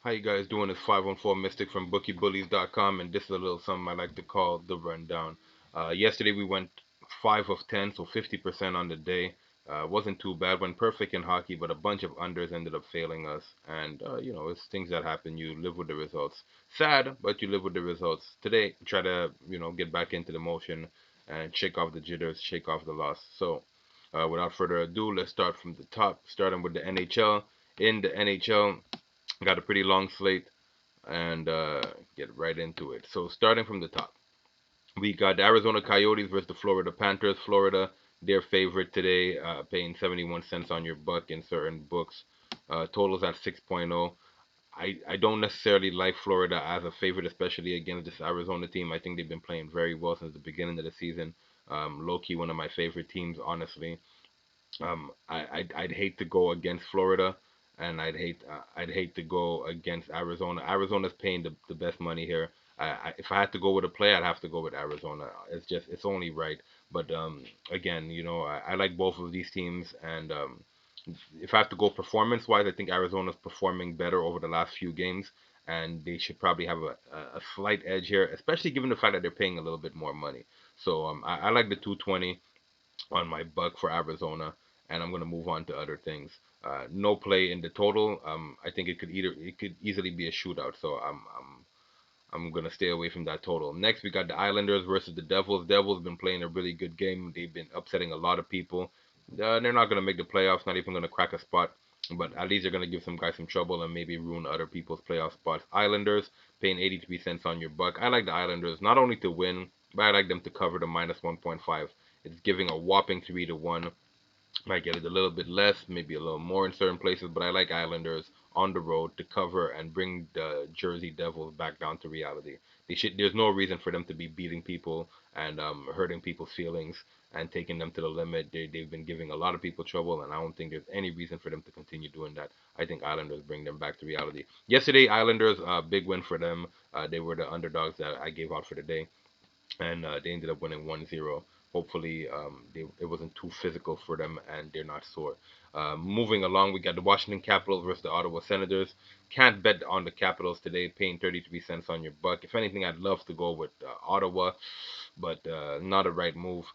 How you guys doing? It's 514 Mystic from BookieBullies.com, and this is a little something I like to call the rundown. Yesterday we went 5 of 10, so 50% on the day. Wasn't too bad. Went perfect in hockey, but a bunch of unders ended up failing us. And it's things that happen. You live with the results. Sad, but you live with the results. Today, try to get back into the motion and shake off the jitters, shake off the loss. So, without further ado, let's start from the top, starting with the NHL. In the NHL. Got a pretty long slate and get right into it. So starting from the top, we got the Arizona Coyotes versus the Florida Panthers. Florida, their favorite today, paying 71 cents on your buck in certain books. Totals at 6.0. I don't necessarily like Florida as a favorite, especially against this Arizona team. I think they've been playing very well since the beginning of the season. Low key, one of my favorite teams, honestly. I'd hate to go against Florida, and I'd hate to go against Arizona. Arizona's paying the best money here. If I had to go with a play, I'd have to go with Arizona. It's only right. But again, I like both of these teams, and if I have to go performance wise, I think Arizona's performing better over the last few games, and they should probably have a slight edge here, especially given the fact that they're paying a little bit more money. So I like the 220 on my buck for Arizona, and I'm gonna move on to other things. No play in the total. I think it could easily be a shootout. So I'm gonna stay away from that total. Next, we got the Islanders versus the Devils. Devils been playing a really good game. They've been upsetting a lot of people. They're not gonna make the playoffs. Not even gonna crack a spot. But at least they're gonna give some guys some trouble and maybe ruin other people's playoff spots. Islanders paying 83 cents on your buck. I like the Islanders not only to win, but I like them to cover the minus 1.5. It's giving a whopping 3-1. Might get it a little bit less, maybe a little more in certain places, but I like Islanders on the road to cover and bring the Jersey Devils back down to reality. There's no reason for them to be beating people and hurting people's feelings and taking them to the limit. They've been giving a lot of people trouble, and I don't think there's any reason for them to continue doing that. I think Islanders bring them back to reality. Yesterday, Islanders, big win for them. They were the underdogs that I gave out for the day, and they ended up winning 1-0. Hopefully, it wasn't too physical for them and they're not sore. Moving along, we got the Washington Capitals versus the Ottawa Senators. Can't bet on the Capitals today, paying 33 cents on your buck. If anything, I'd love to go with Ottawa, but not a right move.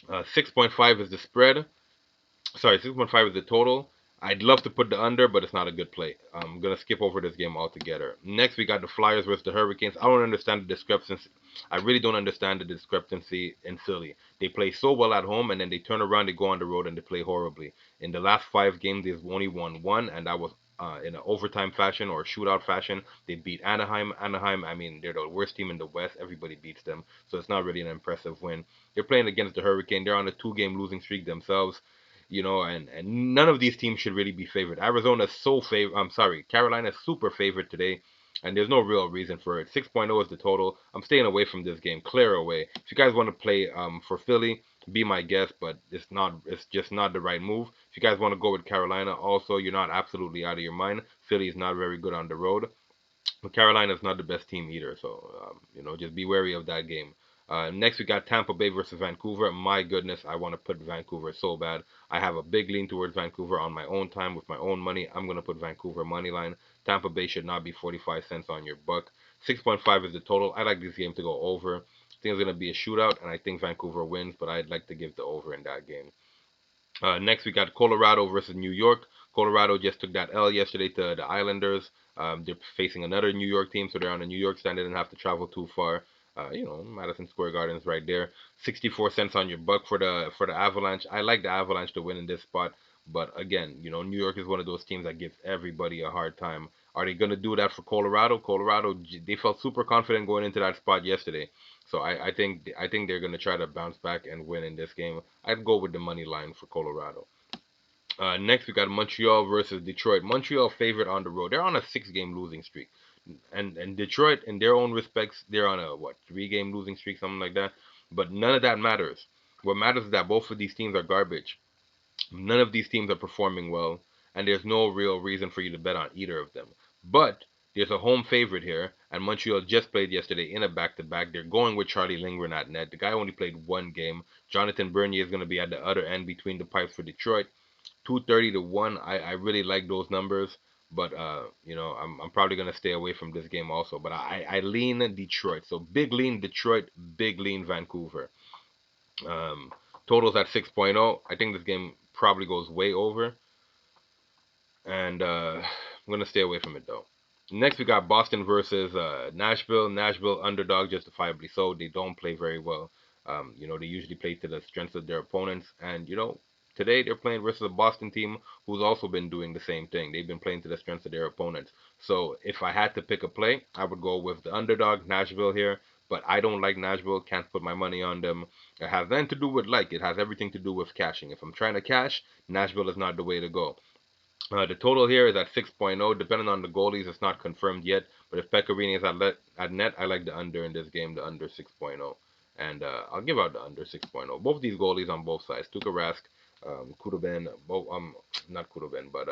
6.5 is the spread. Sorry, 6.5 is the total. I'd love to put the under, but it's not a good play. I'm gonna skip over this game altogether. Next, we got the Flyers versus the Hurricanes. I don't understand the discrepancy. I really don't understand the discrepancy in Philly. They play so well at home, and then they turn around, they go on the road, and they play horribly. In the last 5 games, they've only won one, and that was in an overtime fashion or shootout fashion. They beat Anaheim. Anaheim, I mean, they're the worst team in the West. Everybody beats them, so it's not really an impressive win. They're playing against the Hurricane. They're on a 2-game losing streak themselves, and none of these teams should really be favored. Arizona's so favored. I'm sorry, Carolina's super favored today, and there's no real reason for it. 6.0 is the total. I'm staying away from this game. Clear away. If you guys want to play for Philly, be my guest, but it's not. It's just not the right move. If you guys want to go with Carolina, also you're not absolutely out of your mind. Philly is not very good on the road. But Carolina's not the best team either, so just be wary of that game. Next, we got Tampa Bay versus Vancouver. My goodness, I want to put Vancouver so bad. I have a big lean towards Vancouver on my own time with my own money. I'm gonna put Vancouver money line. Tampa Bay should not be 45 cents on your buck. 6.5 is the total. I like this game to go over. I think it's gonna be a shootout, and I think Vancouver wins, but I'd like to give the over in that game. Next, we got Colorado versus New York. Colorado just took that L yesterday to the Islanders. They're facing another New York team, so they're on the New York stand. They didn't have to travel too far. Madison Square Garden's right there. 64 cents on your buck for the Avalanche. I like the Avalanche to win in this spot, but again, New York is one of those teams that gives everybody a hard time. Are they gonna do that for Colorado? Colorado, they felt super confident going into that spot yesterday. So I think they're gonna try to bounce back and win in this game. I'd go with the money line for Colorado. Next, we got Montreal versus Detroit. Montreal favorite on the road. They're on a 6-game losing streak, and Detroit, in their own respects, they're on a 3-game losing streak, something like that. But none of that matters. What matters is that both of these teams are garbage. None of these teams are performing well, and there's no real reason for you to bet on either of them. But there's a home favorite here, and Montreal just played yesterday in a back-to-back. They're going with Charlie Lindgren at net. The guy only played one game. Jonathan Bernier is going to be at the other end between the pipes for Detroit. 230 to 1. I really like those numbers, But you know, I'm probably gonna stay away from this game also. But I lean Detroit. So big lean Detroit, big lean Vancouver. Um, Totals at 6.0. I think this game probably goes way over, and I'm gonna stay away from it though. Next, we got Boston versus Nashville. Nashville underdog, justifiably so. They don't play very well. You know, they usually play to the strengths of their opponents, and you know, today they're playing versus a Boston team who's also been doing the same thing. They've been playing to the strengths of their opponents. So if I had to pick a play, I would go with the underdog, Nashville here. But I don't like Nashville. Can't put my money on them. It has nothing to do with like. It has everything to do with cashing. If I'm trying to cash, Nashville is not the way to go. The total here is at 6.0. Depending on the goalies, it's not confirmed yet. But if Pecorini is at net, I like the under in this game, the under 6.0. And I'll give out the under 6.0. Both these goalies on both sides, Tuukka Rask, Kudoben, both not Kudoben, but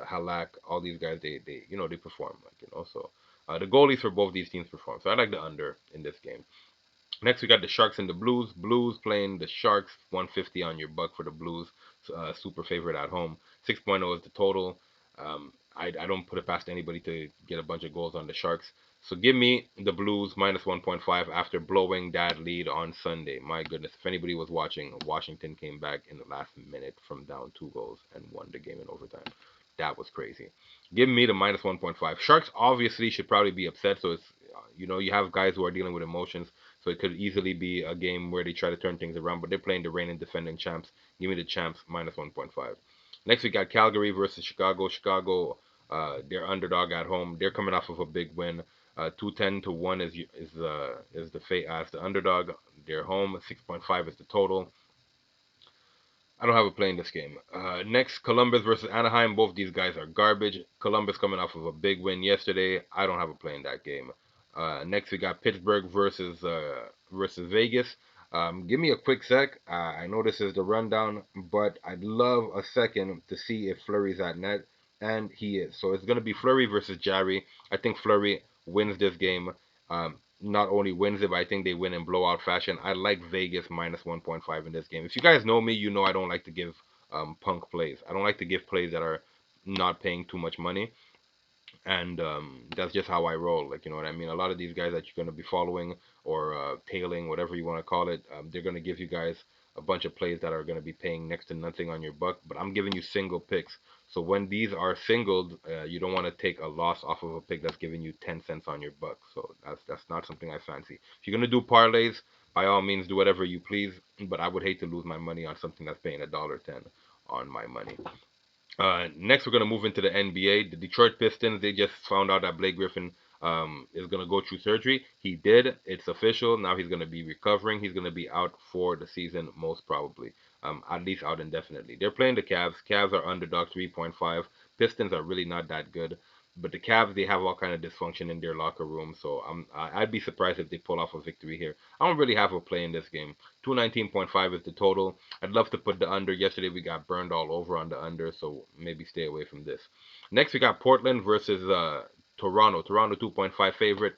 Halak, all these guys, they you know they perform, like you know. So the goalies for both these teams perform. So I like the under in this game. Next, we got the Sharks and the Blues. Blues playing the Sharks, 150 on your buck for the Blues. Super favorite at home. 6.0 is the total. I don't put it past anybody to get a bunch of goals on the Sharks. So give me the Blues minus 1.5 after blowing that lead on Sunday. My goodness, if anybody was watching, Washington came back in the last minute from down 2 goals and won the game in overtime. That was crazy. Give me the minus 1.5. Sharks obviously should probably be upset. So it's you know you have guys who are dealing with emotions. So it could easily be a game where they try to turn things around, but they're playing the reigning defending champs. Give me the champs minus 1.5. Next we got Calgary versus Chicago. Chicago, they're underdog at home. They're coming off of a big win. 210 to 1 is the fate as the underdog. They're home. 6.5 is the total. I don't have a play in this game. Next, Columbus versus Anaheim. Both these guys are garbage. Columbus coming off of a big win yesterday. I don't have a play in that game. Next, we got Pittsburgh versus Vegas. Give me a quick sec. I know this is the rundown, but I'd love a second to see if Fleury's at net, and he is. So it's gonna be Fleury versus Jarry. I think Fleury wins this game. Not only wins it, but I think they win in blowout fashion. I like Vegas minus 1.5 in this game. If you guys know me, you know I don't like to give punk plays. I don't like to give plays that are not paying too much money, and that's just how I roll. Like you know what I mean. A lot of these guys that you're gonna be following or tailing, whatever you want to call it, they're gonna give you guys a bunch of plays that are gonna be paying next to nothing on your buck. But I'm giving you single picks. So when these are singled, you don't want to take a loss off of a pick that's giving you 10 cents on your buck. So that's not something I fancy. If you're gonna do parlays, by all means do whatever you please. But I would hate to lose my money on something that's paying $1.10 on my money. Next, we're going to move into the NBA. The Detroit Pistons, they just found out that Blake Griffin is going to go through surgery. He did. It's official. Now he's going to be recovering. He's going to be out for the season, most probably. At least out indefinitely. They're playing the Cavs. Cavs are underdog 3.5. Pistons are really not that good. But the Cavs, they have all kind of dysfunction in their locker room. So I'd be surprised if they pull off a victory here. I don't really have a play in this game. 219.5 is the total. I'd love to put the under. Yesterday we got burned all over on the under, so maybe stay away from this. Next we got Portland versus Toronto. Toronto 2.5 favorite.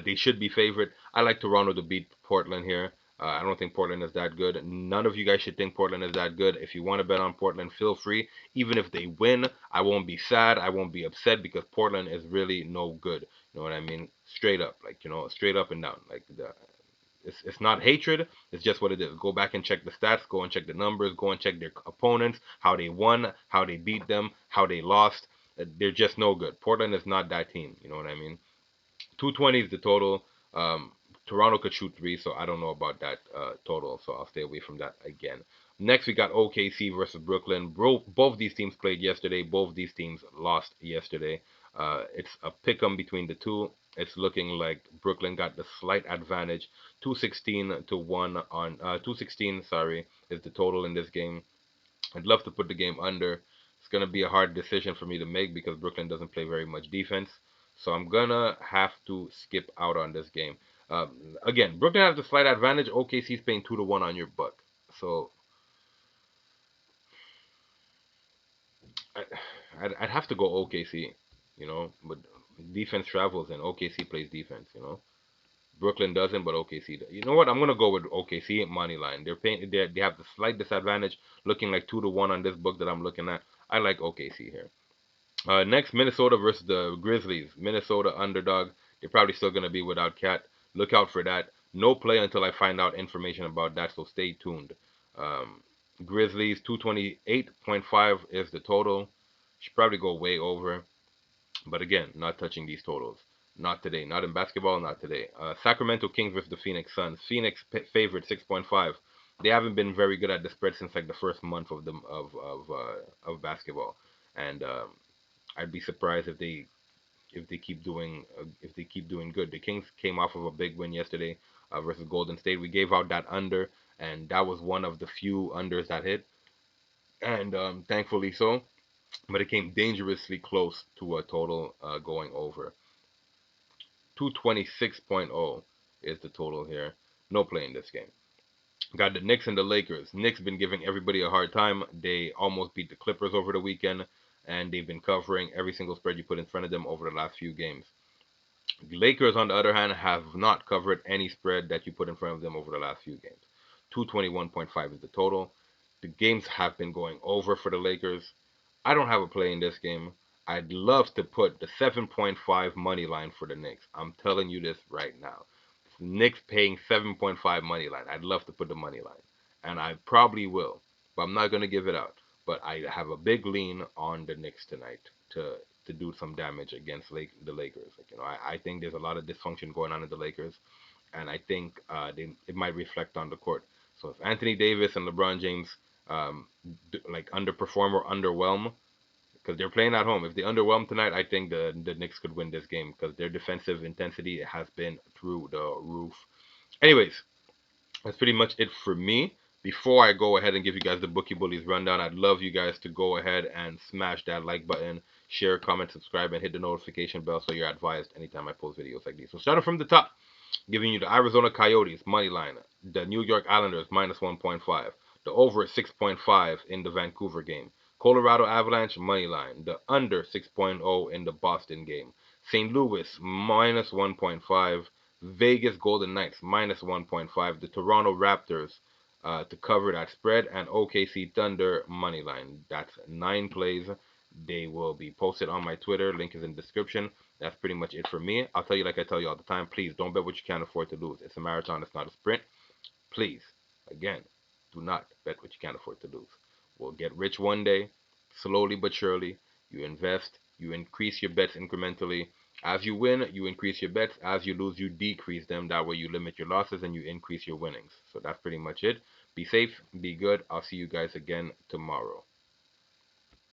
They should be favorite. I like Toronto to beat Portland here. I don't think Portland is that good. None of you guys should think Portland is that good. If you want to bet on Portland, feel free. Even if they win, I won't be sad. I won't be upset because Portland is really no good. You know what I mean? Straight up, like you know, straight up and down. Like it's not hatred. It's just what it is. Go back and check the stats. Go and check the numbers. Go and check their opponents, how they won, how they beat them, how they lost. They're just no good. Portland is not that team. You know what I mean? 220 is the total. Um, Toronto could shoot three, so I don't know about that total. So I'll stay away from that again. Next, we got OKC versus Brooklyn. Both these teams played yesterday. Both these teams lost yesterday. It's a pick 'em between the two. It's looking like Brooklyn got the slight advantage. 216 to 1 on 216, sorry, is the total in this game. I'd love to put the game under. It's going to be a hard decision for me to make because Brooklyn doesn't play very much defense. So I'm going to have to skip out on this game. Again, Brooklyn has the slight advantage. OKC's paying 2 to 1 on your buck. So I, I'd have to go OKC, you know, but defense travels and OKC plays defense, you know. Brooklyn doesn't, but OKC does. You know what? I'm gonna go with OKC money line. They have the slight disadvantage, looking like 2 to 1 on this book that I'm looking at. I like OKC here. Next, Minnesota versus the Grizzlies. Minnesota underdog. They're probably still going to be without Cat. Look out for that. No play until I find out information about that, so stay tuned. Um, Grizzlies 228.5 is the total. Should probably go way over. But again, not touching these totals. Not today. Not in basketball. Not today. Sacramento Kings versus the Phoenix Suns. Phoenix favorite 6.5. They haven't been very good at the spread since like the first month of the of basketball, and I'd be surprised if they keep doing good. The Kings came off of a big win yesterday versus Golden State. We gave out that under, and that was one of the few unders that hit, and thankfully so. But it came dangerously close to a total going over. 226.0 is the total here. No play in this game. Got the Knicks and the Lakers. Knicks been giving everybody a hard time. They almost beat the Clippers over the weekend, and they've been covering every single spread you put in front of them over the last few games. Lakers, on the other hand, have not covered any spread that you put in front of them over the last few games. 221.5 is the total. The games have been going over for the Lakers. I don't have a play in this game. I'd love to put the 7.5 money line for the Knicks. I'm telling you this right now. Knicks paying 7.5 money line. I'd love to put the money line. And I probably will. But I'm not going to give it out. But I have a big lean on the Knicks tonight to do some damage against the Lakers. Like, I think there's a lot of dysfunction going on in the Lakers, and I think it might reflect on the court. So if Anthony Davis and LeBron James like underperform or underwhelm, because they're playing at home, if they underwhelm tonight, I think the Knicks could win this game because their defensive intensity has been through the roof. Anyways, that's pretty much it for me. Before I go ahead and give you guys the Bookie Bullies rundown, I'd love you guys to go ahead and smash that like button, share, comment, subscribe, and hit the notification bell so you're advised anytime I post videos like these. So starting from the top, giving you the Arizona Coyotes money line, the New York Islanders minus 1.5, the over 6.5 in the Vancouver game, Colorado Avalanche money line, the under 6.0 in the Boston game, St. Louis minus 1.5, Vegas Golden Knights minus 1.5, the Toronto Raptors to cover that spread, and OKC Thunder money line. That's 9 plays. They will be posted on my Twitter. Link is in the description. That's pretty much it for me. I'll tell you like I tell you all the time. Please don't bet what you can't afford to lose. It's a marathon. It's not a sprint. Please, again, do not bet what you can't afford to lose. We'll get rich one day, slowly but surely. You invest. You increase your bets incrementally. As you win, you increase your bets. As you lose, you decrease them. That way you limit your losses and you increase your winnings. So that's pretty much it. Be safe. Be good. I'll see you guys again tomorrow.